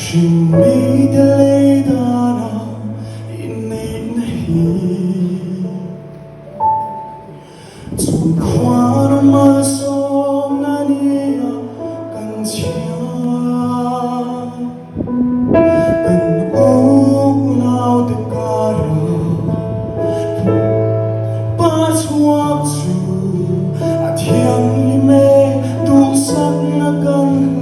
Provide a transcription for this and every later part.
Shimmy the Ledana in Nahi Zum Quana Masom Nania Kansia Kan Unau de Cara Pas Waksu At Yang Lime Dusak na Kanhare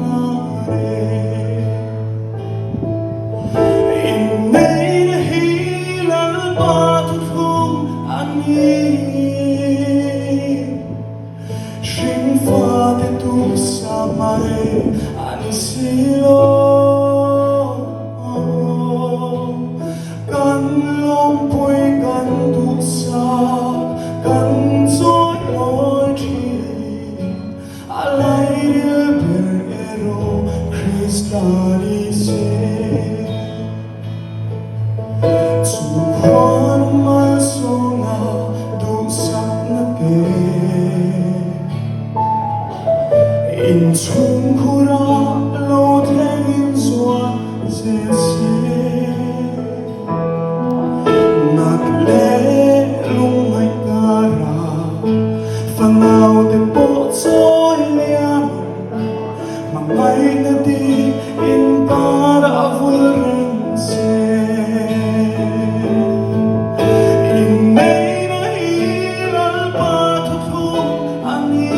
Samare anisilo kan lompoi kan dusa kan joy loi alai ber ero Christani se Tuhan masona dusa nake in chung kura lo theng zua zese nak le lung mai kara fanau de po choi liam mamai na di in para vulreng se in nei na hilal pa thu ani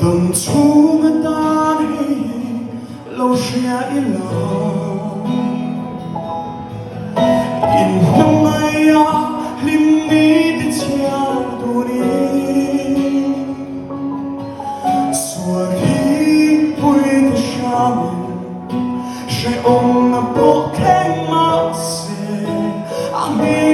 Dần chung ở tan hi lâu xia ila in hong mai a lim ni de chia tu ni xua hi pui de shaman she ong na po keng ma se ang